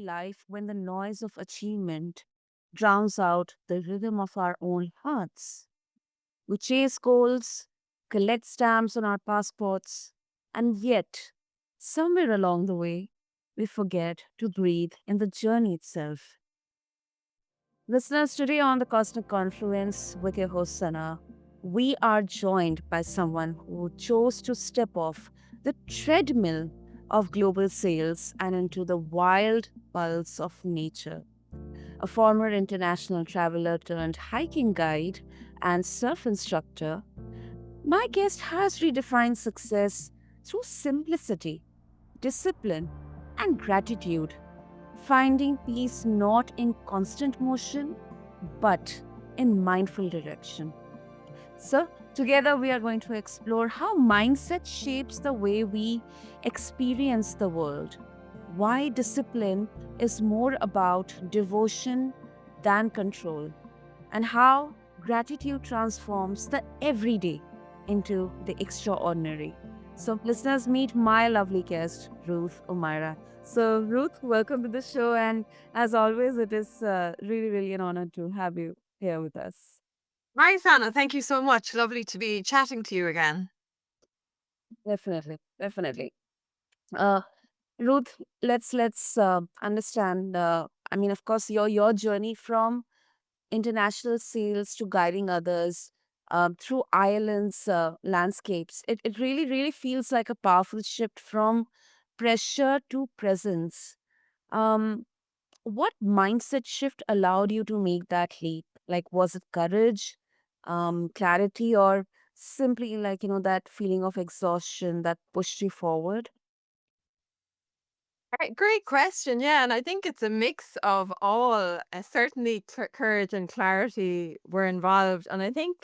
life when the noise of achievement drowns out the rhythm of our own hearts. We chase goals, collect stamps on our passports, and yet, somewhere along the way, we forget to breathe in the journey itself. Listeners, today on the Cosmic Confluence with your host Sana, we are joined by someone who chose to step off the treadmill of global sales and into the wild pulse of nature. A former international traveler turned hiking guide and surf instructor, my guest has redefined success through simplicity, discipline, and gratitude, finding peace not in constant motion but in mindful direction. So, together we are going to explore how mindset shapes the way we experience the world, why discipline is more about devotion than control, and how gratitude transforms the everyday into the extraordinary. So, listeners, meet my lovely guest, Ruth O'Meara. So, Ruth, welcome to the show. And as always, it is really, really an honor to have you here with us. Hi, Sana. Thank you so much. Lovely to be chatting to you again. Definitely, definitely. Uh, Ruth, let's understand. I mean, of course, your journey from international sales to guiding others through Ireland's landscapes. It really feels like a powerful shift from pressure to presence. Um, what mindset shift allowed you to make that leap? Like, was it courage, clarity, or simply like, that feeling of exhaustion that pushed you forward? Right, great question. Yeah, and I think it's a mix of all. Certainly, courage and clarity were involved. And I think,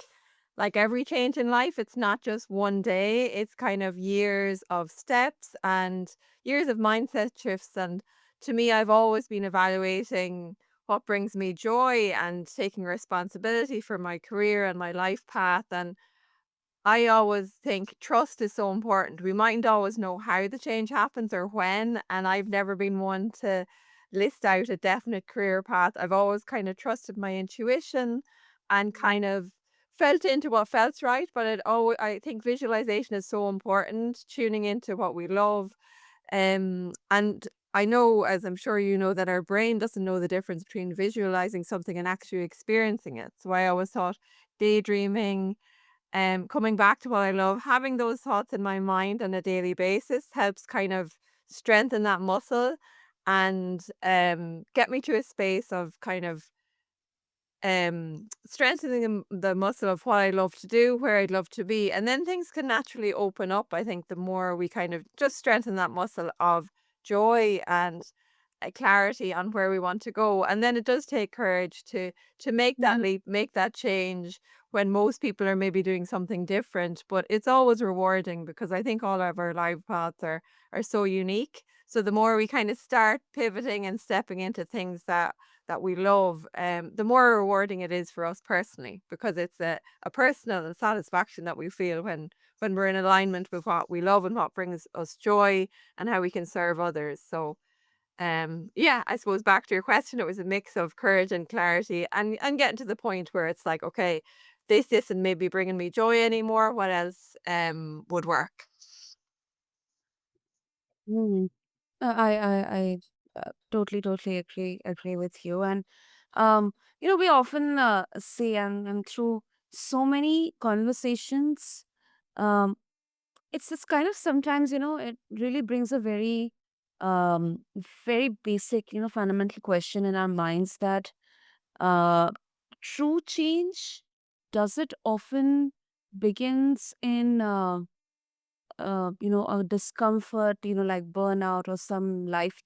like every change in life, it's not just one day, it's kind of years of steps and years of mindset shifts. And to me, I've always been evaluating what brings me joy and taking responsibility for my career and my life path. And I always think trust is so important. We mightn't always know how the change happens or when, and I've never been one to list out a definite career path. I've always kind of trusted my intuition and kind of felt into what felt right. But I think visualization is so important, tuning into what we love. And I know, as I'm sure you know, that our brain doesn't know the difference between visualizing something and actually experiencing it. So I always thought daydreaming, coming back to what I love, having those thoughts in my mind on a daily basis helps kind of strengthen that muscle and get me to a space of kind of strengthening the muscle of what I love to do, where I'd love to be. And then things can naturally open up. I think the more we kind of just strengthen that muscle of joy and clarity on where we want to go. And then it does take courage to make that leap, make that change when most people are maybe doing something different. But it's always rewarding because I think all of our life paths are so unique. So the more we kind of start pivoting and stepping into things that we love, the more rewarding it is for us personally because it's a personal satisfaction that we feel when we're in alignment with what we love and what brings us joy and how we can serve others. So yeah, I suppose back to your question, it was a mix of courage and clarity and getting to the point where it's like, okay, this isn't maybe bringing me joy anymore. What else would work? Mm. I totally agree with you. And um, we often say, and through so many conversations, um, it's this kind of sometimes, it really brings a um, very basic, fundamental question in our minds that uh, true change, does it often begins in a discomfort, like burnout or some life,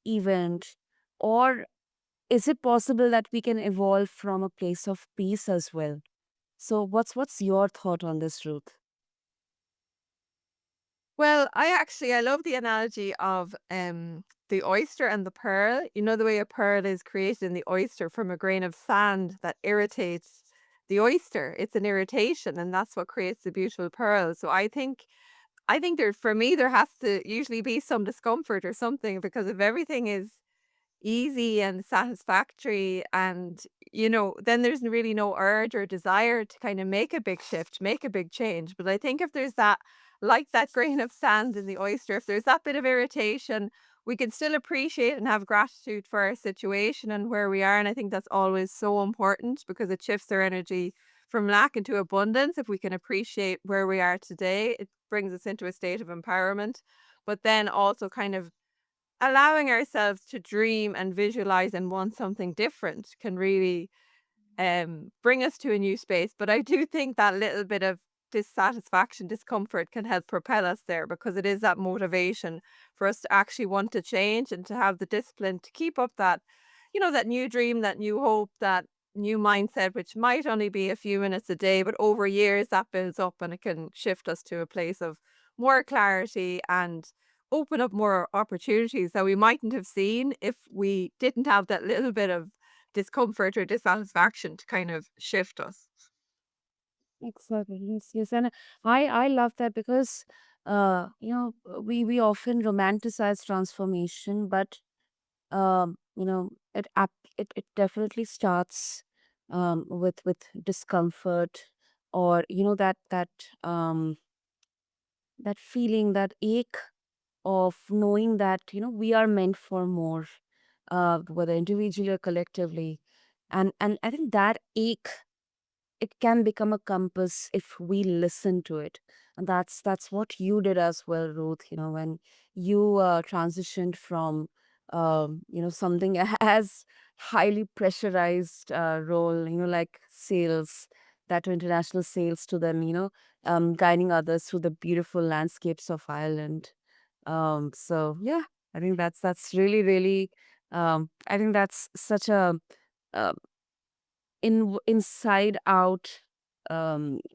event? Or is it possible that we can evolve from a place of peace as well? So what's your thought on this, Ruth? Well, I love the analogy of the oyster and the pearl. You know the way a pearl is created in the oyster from a grain of sand that irritates the oyster. It's an irritation, and that's what creates the beautiful pearl. So I think I think there for me, there has to usually be some discomfort or something because if everything is easy and satisfactory and, then there's really no urge or desire to kind of make a big shift, make a big change. But I think if there's that, like that grain of sand in the oyster, if there's that bit of irritation, we can still appreciate and have gratitude for our situation and where we are. And I think that's always so important because it shifts our energy from lack into abundance. If we can appreciate where we are today, it brings us into a state of empowerment. But then also kind of allowing ourselves to dream and visualize and want something different can really bring us to a new space. But I do think that little bit of dissatisfaction, discomfort can help propel us there because it is that motivation for us to actually want to change and to have the discipline to keep up that, that new dream, that new hope, that new mindset, which might only be a few minutes a day, but over years that builds up and it can shift us to a place of more clarity and open up more opportunities that we mightn't have seen if we didn't have that little bit of discomfort or dissatisfaction to kind of shift us. Exactly. Yes, yes. And I love that because we often romanticize transformation, but it definitely starts with discomfort, or um that feeling, that ache of knowing that we are meant for more, whether individually or collectively. And I think that ache, it can become a compass if we listen to it. And that's what you did as well, Ruth, when you transitioned from something as highly pressurized role, like sales, that to international sales, to then guiding others through the beautiful landscapes of Ireland. So yeah, I think that's really, really, I think that's such a uh, inside out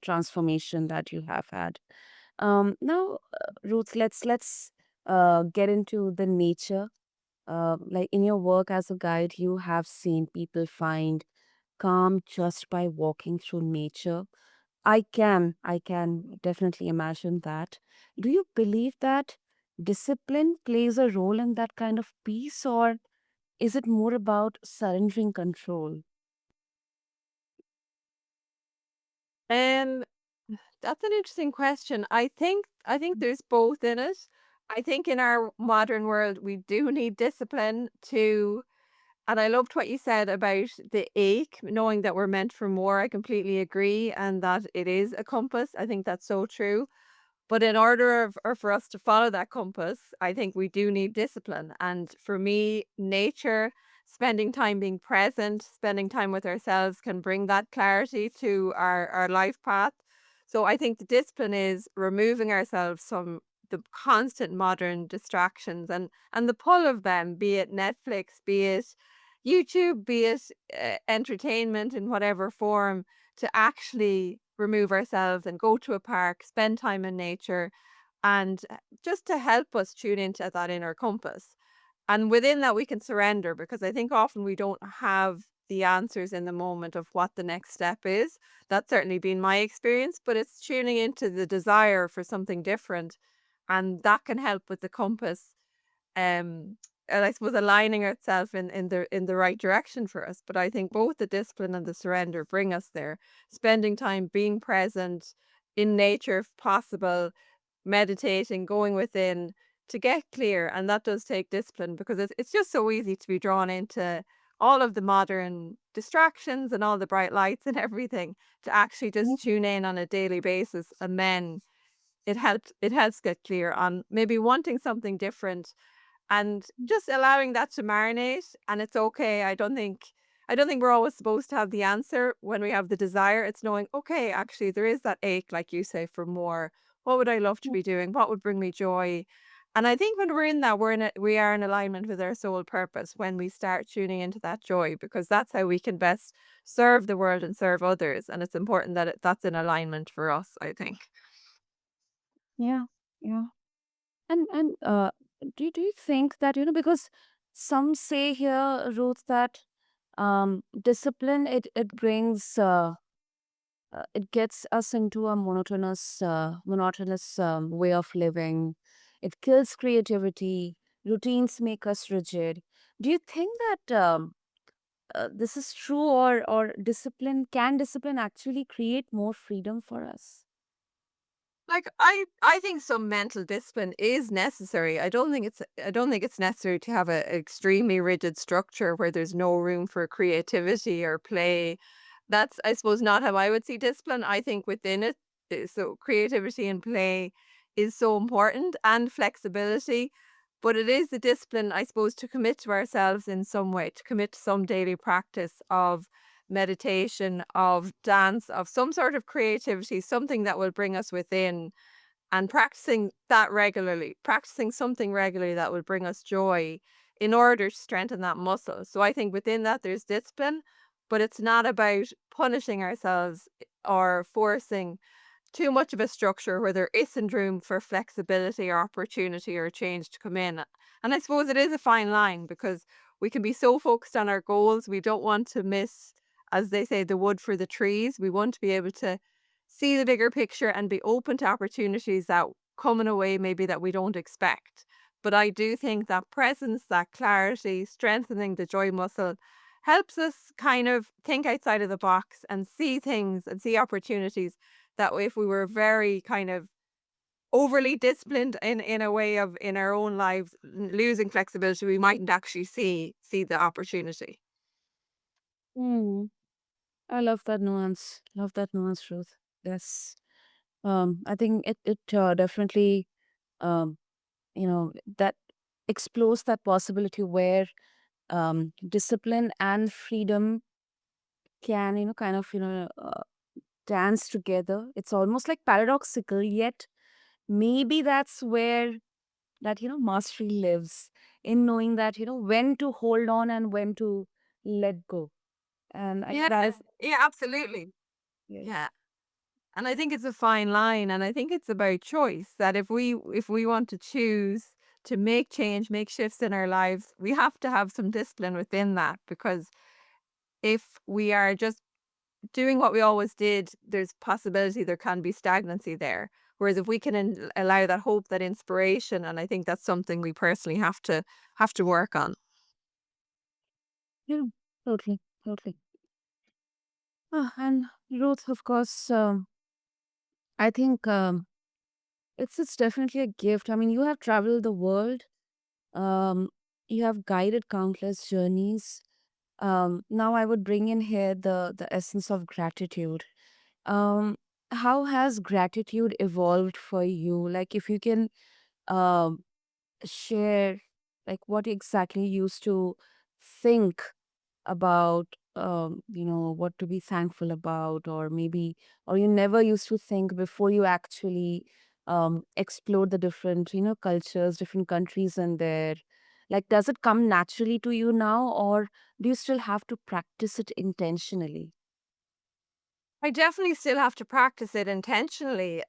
transformation that you have had. Now, Ruth, let's get into the nature. Like in your work as a guide, you have seen people find calm just by walking through nature. I can definitely imagine that. Do you believe that discipline plays a role in that kind of peace, or is it more about surrendering control? Um, that's an interesting question. I think there's both in it. I think in our modern world we do need discipline to and I loved what you said about the ache, knowing that we're meant for more. I completely agree and that it is a compass. I think that's so true. But in order of or for us to follow that compass, I think we do need discipline. And for me, nature, spending time being present, spending time with ourselves can bring that clarity to our life path. So I think the discipline is removing ourselves from the constant modern distractions and the pull of them, be it Netflix, be it YouTube, be it entertainment in whatever form to actually remove ourselves and go to a park, spend time in nature, and just to help us tune into that inner compass. And within that, we can surrender because I think often we don't have the answers in the moment of what the next step is. That's certainly been my experience, but it's tuning into the desire for something different. And that can help with the compass um, and I suppose aligning itself in the right direction for us. But I think both the discipline and the surrender bring us there. Spending time being present in nature, if possible, meditating, going within to get clear, and that does take discipline because it's just so easy to be drawn into all of the modern distractions and all the bright lights and everything to actually just tune in on a daily basis and then it helps get clear on maybe wanting something different and just allowing that to marinate, and it's okay. I don't think we're always supposed to have the answer when we have the desire. It's knowing, okay, actually there is that ache, like you say, for more. What would I love to be doing? What would bring me joy? And I think when we're in that, we are in alignment with our soul purpose when we start tuning into that joy, because that's how we can best serve the world and serve others. And it's important that that's in alignment for us, I think. Yeah, yeah. And do you think that, because some say here, Ruth, that discipline, it brings it gets us into a monotonous way of living. It kills creativity. Routines make us rigid. Do you think that this is true, or discipline actually create more freedom for us? Like, I think some mental discipline is necessary. I don't think it's necessary to have a extremely rigid structure where there's no room for creativity or play. That's, I suppose, not how I would see discipline. I think within it, so creativity and play is so important, and flexibility. But it is the discipline, I suppose, to commit to ourselves in some way, to commit to some daily practice of meditation, of dance, of some sort of creativity, something that will bring us within, and practicing that regularly, practicing something regularly that will bring us joy in order to strengthen that muscle. So I think within that there's discipline, but it's not about punishing ourselves or forcing too much of a structure where there isn't room for flexibility or opportunity or change to come in. And I suppose it is a fine line because we can be so focused on our goals, we don't want to miss, as they say, the wood for the trees. We want to be able to see the bigger picture and be open to opportunities that come in a way maybe that we don't expect. But I do think that presence, that clarity, strengthening the joy muscle helps us kind of think outside of the box and see things and see opportunities that if we were very kind of overly disciplined in a way of in our own lives, losing flexibility, we mightn't actually see the opportunity. Hmm. I love that nuance. Love that nuance, Ruth. Yes. I think it definitely um that explores that possibility where discipline and freedom can kind of dance together. It's almost like paradoxical, yet maybe that's where that mastery lives, in knowing that when to hold on and when to let go. And I think Yeah, that is, yeah, absolutely. Yeah. yes. And I think it's a fine line, and I think it's about choice, that if we want to choose to make change, make shifts in our lives, we have to have some discipline within that, because if we are just doing what we always did, there's possibility there can be stagnancy there. Whereas if we can allow that hope, that inspiration, and I think that's something we personally have to work on. Yeah, totally, totally. And Ruth, of course, I think it's definitely a gift. I mean, you have traveled the world. Um, you have guided countless journeys. Now I would bring in here the essence of gratitude. Um, how has gratitude evolved for you? Like, if you can um share, like, what exactly you used to think about, what to be thankful about, or maybe, or you never used to think before you actually explored the different cultures, different countries in there. Like, does it come naturally to you now, or do you still have to practice it intentionally? I definitely still have to practice it intentionally.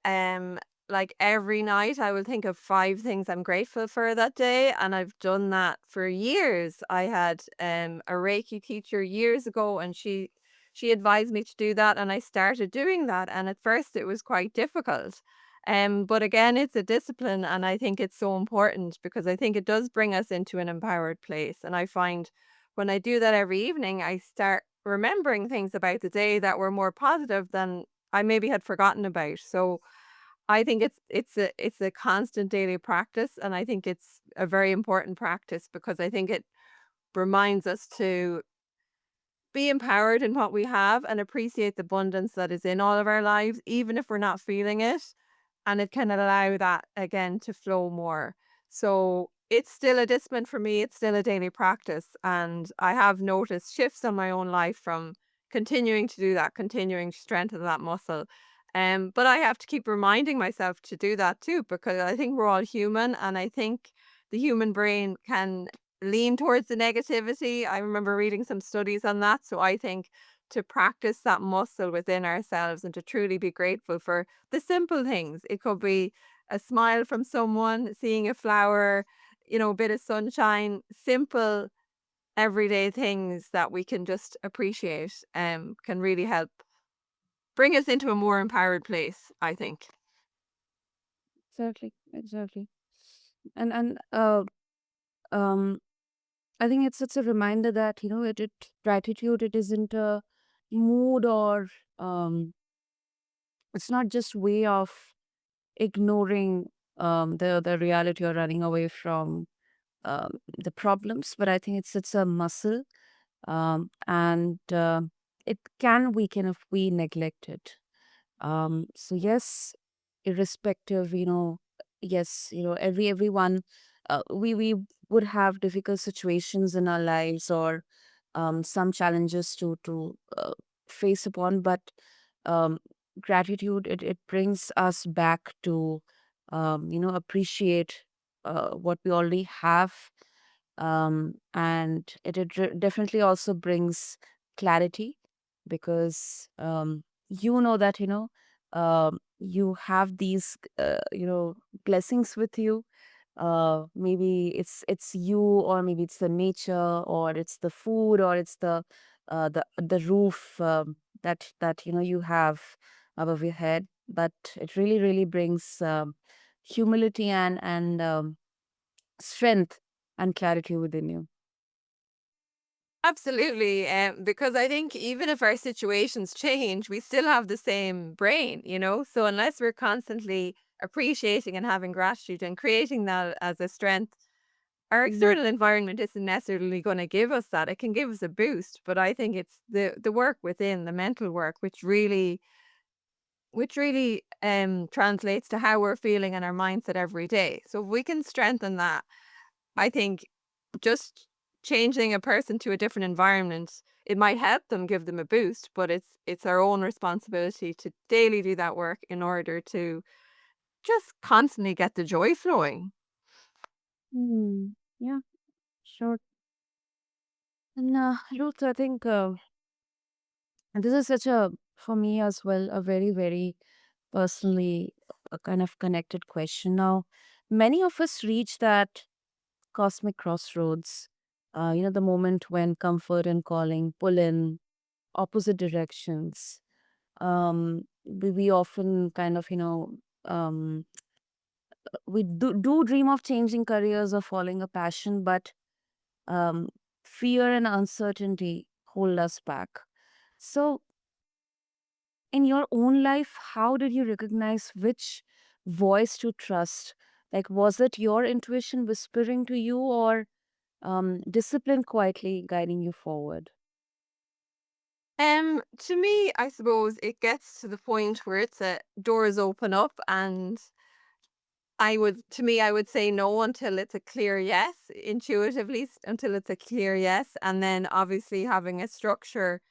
Like every night I will think of 5 things I'm grateful for that day, and I've done that for years. I had a Reiki teacher years ago, and she advised me to do that, and I started doing that, and at first it was quite difficult. But again, it's a discipline, and I think it's so important because I think it does bring us into an empowered place. And I find when I do that every evening, I start remembering things about the day that were more positive than I maybe had forgotten about. So I think it's a constant daily practice, and I think it's a very important practice because I think it reminds us to be empowered in what we have and appreciate the abundance that is in all of our lives, even if we're not feeling it, and it can allow that again to flow more. So it's still a discipline for me, it's still a daily practice. And I have noticed shifts in my own life from continuing to do that, continuing to strengthen that muscle. But I have to keep reminding myself to do that too, because I think we're all human, and I think the human brain can lean towards the negativity. I remember reading some studies on that. So I think to practice that muscle within ourselves and to truly be grateful for the simple things. It could be a smile from someone, seeing a flower, a bit of sunshine, simple everyday things that we can just appreciate can really help bring us into a more empowered place, I think. Exactly, exactly. And um I think it's a reminder that, it gratitude, it isn't a mood, or it's not just way of ignoring the reality or running away from the problems, but I think it's a muscle, and it can weaken if we neglect it. So yes, irrespective, yes, everyone, we would have difficult situations in our lives, or some challenges to face upon, but um, gratitude, it brings us back to appreciate what we already have, and definitely also brings clarity, because you know that you have these blessings with you. Maybe it's you, or maybe it's the nature, or it's the food, or it's the roof, that you have above your head, but it really really brings humility and strength and clarity within you. Absolutely. Because I think even if our situations change, we still have the same brain, you know? So unless we're constantly appreciating and having gratitude and creating that as a strength, our external environment isn't necessarily going to give us that. It can give us a boost, but I think it's the work within, the mental work, which really translates to how we're feeling and our mindset every day. So if we can strengthen that, I think just changing a person to a different environment, it might help them, give them a boost, but it's our own responsibility to daily do that work in order to just constantly get the joy flowing. Hmm. Yeah, sure. And Ruth, I think this is such a, for me as well, a very, very personally a kind of connected question. Now, many of us reach that cosmic crossroads, the moment when comfort and calling pull in opposite directions. We often kind of, we do dream of changing careers or following a passion, but um, fear and uncertainty hold us back. So, in your own life, how did you recognize which voice to trust? Like, was it your intuition whispering to you, or discipline quietly guiding you forward? To me, I suppose it gets to the point where it's a doors open up, and I would say no until it's a clear yes, intuitively, until it's a clear yes. And then obviously having a structure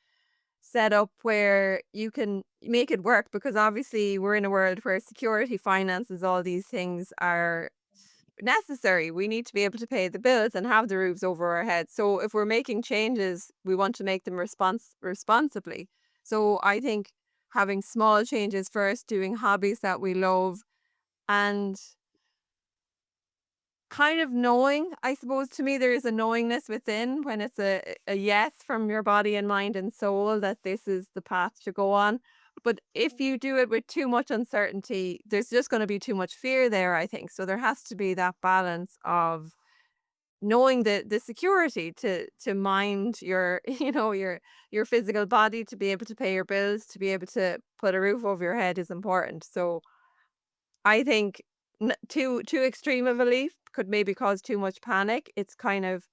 set up where you can make it work, because obviously we're in a world where security, finances, all these things are necessary. We need to be able to pay the bills and have the roofs over our heads. So if we're making changes, we want to make them responsibly. So I think having small changes first, doing hobbies that we love, and kind of knowing, I suppose to me there is a knowingness within when it's a yes from your body and mind and soul that this is the path to go on. But if you do it with too much uncertainty, there's just going to be too much fear there, I think. So there has to be that balance of knowing the security to mind your your physical body, to be able to pay your bills, to be able to put a roof over your head is important. So I think too extreme of a leap could maybe cause too much panic. It's kind of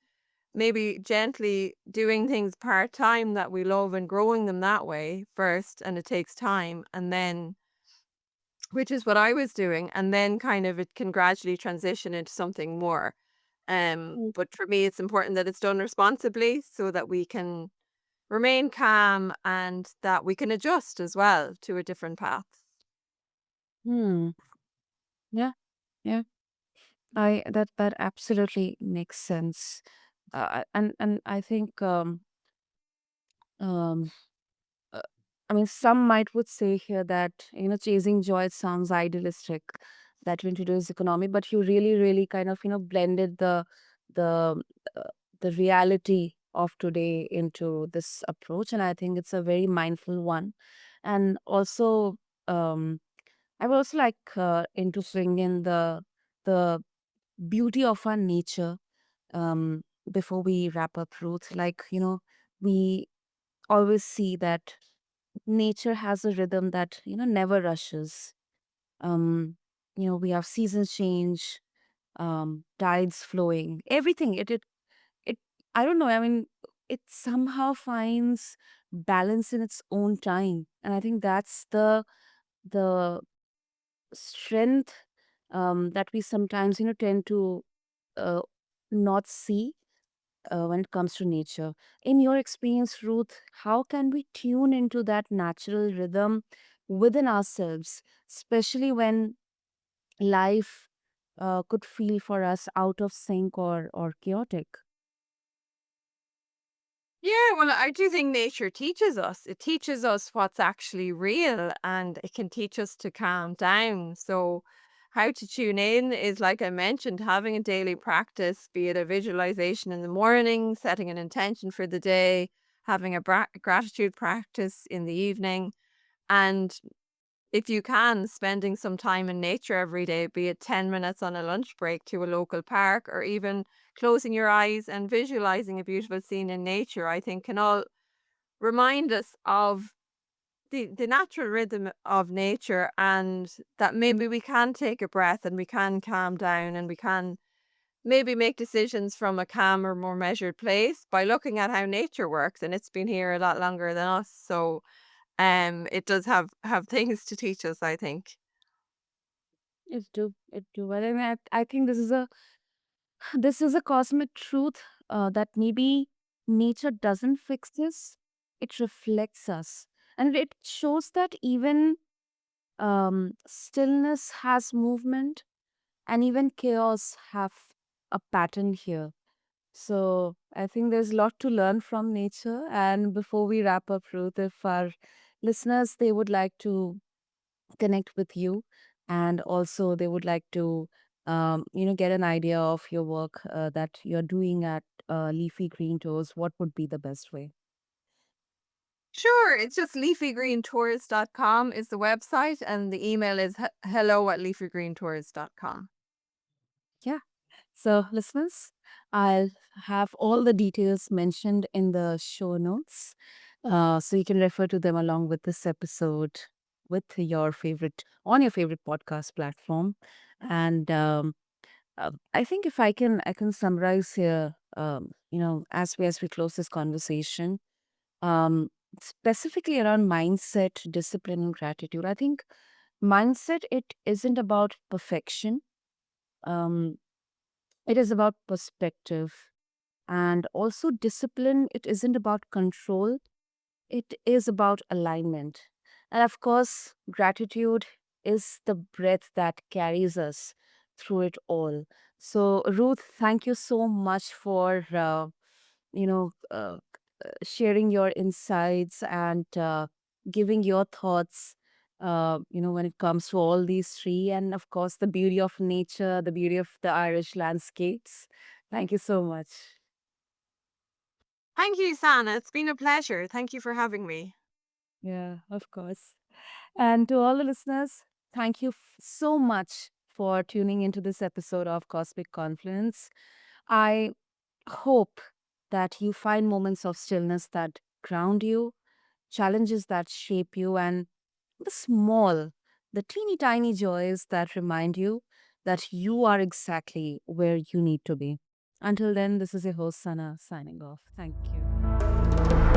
maybe gently doing things part time that we love and growing them that way first, and it takes time, and then, which is what I was doing, and then kind of it can gradually transition into something more. Mm. But for me, it's important that it's done responsibly so that we can remain calm and that we can adjust as well to a different path. Hmm. Yeah. Yeah. That absolutely makes sense. And I think um uh, I mean, some might would say here that chasing joy sounds idealistic, that in today's economy, but you really really kind of blended the uh, the reality of today into this approach, and I think it's a very mindful one. And also, um, I would also like into bring in the beauty of our nature. Before we wrap up, Ruth, like we always see that nature has a rhythm that never rushes. um we have seasons change, tides flowing, everything. It I don't know, I mean, it somehow finds balance in its own time, and I think that's the strength that we sometimes tend to uh, not see when it comes to nature. In your experience, Ruth, how can we tune into that natural rhythm within ourselves, especially when life could feel for us out of sync or chaotic? Yeah, well, I do think nature teaches us. It teaches us what's actually real and it can teach us to calm down. So, how to tune in is, like I mentioned, having a daily practice, be it a visualization in the morning, setting an intention for the day, having a gratitude practice in the evening, and if you can, spending some time in nature every day, be it 10 minutes on a lunch break to a local park, or even closing your eyes and visualizing a beautiful scene in nature, I think can all remind us of the natural rhythm of nature, and that maybe we can take a breath and we can calm down and we can maybe make decisions from a calmer, more measured place by looking at how nature works. And it's been here a lot longer than us. So it does have things to teach us, I think. It do. But I mean, I think this is a cosmic truth that maybe nature doesn't fix this; it reflects us, and it shows that even stillness has movement, and even chaos have a pattern here. So I think there's a lot to learn from nature. And before we wrap up, Ruth, if our listeners they would like to connect with you, and also they would like to get an idea of your work that you're doing at Leafy Green Tours, what would be the best way? Sure, it's just leafygreentours.com is the website, and the email is hello@leafygreentours.com. Yeah. So, listeners, I'll have all the details mentioned in the show notes. So you can refer to them along with this episode with your favorite podcast platform. And I think if I can summarize here, as we close this conversation, um, specifically around mindset, discipline, and gratitude. I think mindset, it isn't about perfection. Um, it is about perspective, and also discipline. It isn't about control. It is about alignment. And of course, gratitude is the breath that carries us through it all. So, Ruth, thank you so much for you know uh, sharing your insights and giving your thoughts. When it comes to all these three, and of course, the beauty of nature, the beauty of the Irish landscapes. Thank you so much. Thank you, Sana. It's been a pleasure. Thank you for having me. Yeah, of course. And to all the listeners, thank you so much for tuning into this episode of Cosmic Confluence. I hope that you find moments of stillness that ground you, challenges that shape you, and the small, the teeny tiny joys that remind you that you are exactly where you need to be. Until then, this is your host, Sana, signing off. Thank you.